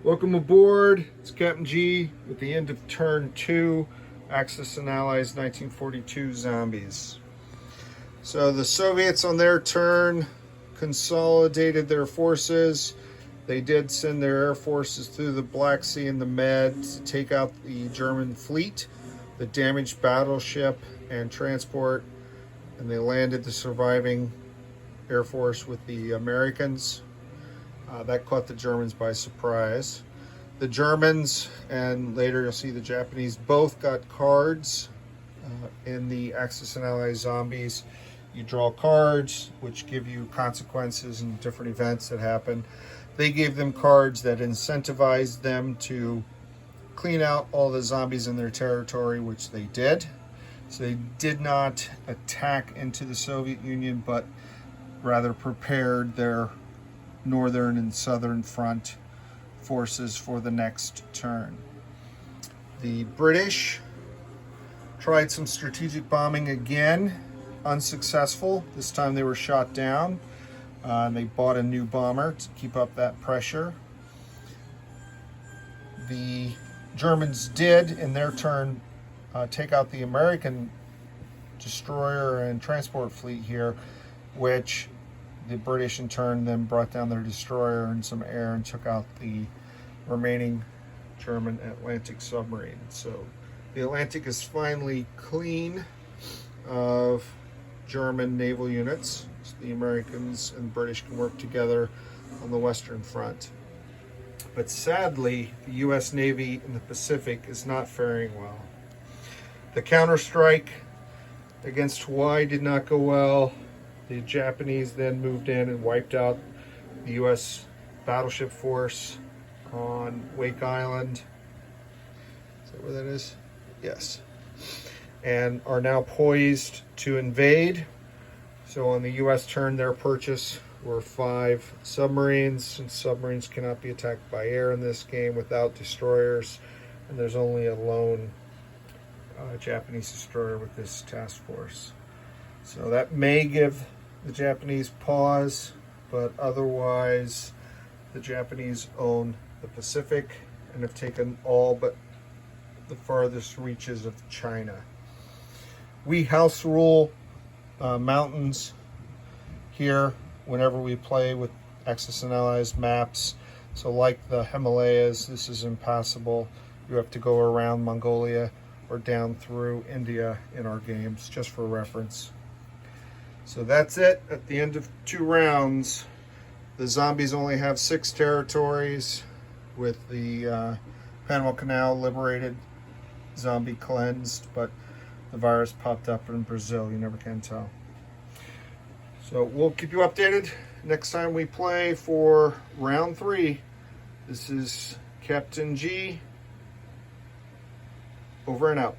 Welcome aboard. It's Captain G with the end of turn 2, Axis and Allies 1942 Zombies. So the Soviets on their turn consolidated their forces. They did send their air forces through the Black Sea and the Med to take out the German fleet, the damaged battleship and transport, and they landed the surviving air force with the Americans. That caught the Germans by surprise. The Germans, and later you'll see the Japanese, both got cards in the Axis and Allies Zombies. You draw cards which give you consequences and different events that happen. They gave them cards that incentivized them to clean out all the zombies in their territory, which they did. So they did not attack into the Soviet Union, but rather prepared their northern and southern front forces for the next turn. The British tried some strategic bombing again, unsuccessful. This time they were shot down. They bought a new bomber to keep up that pressure. The Germans did, in their turn, take out the American destroyer and transport fleet here, which the British in turn then brought down their destroyer and some air and took out the remaining German Atlantic submarine. So the Atlantic is finally clean of German naval units. So the Americans and British can work together on the Western Front. But sadly, the U.S. Navy in the Pacific is not faring well. The counterstrike against Hawaii did not go well. The Japanese then moved in and wiped out the U.S. battleship force on Wake Island. Is that where that is? Yes. And are now poised to invade. So on the U.S. turn, their purchase were 5 submarines, since submarines cannot be attacked by air in this game without destroyers. And there's only a lone Japanese destroyer with this task force. So that may give the Japanese pause, but otherwise the Japanese own the Pacific and have taken all but the farthest reaches of China. We house rule mountains here whenever we play with Axis and Allies maps. So like the Himalayas, this is impassable. You have to go around Mongolia or down through India in our games, just for reference. So that's it. At the end of 2 rounds, the zombies only have 6 territories, with the Panama Canal liberated, zombie cleansed, but the virus popped up in Brazil. You never can tell. So we'll keep you updated next time we play for round 3. This is Captain G. Over and out.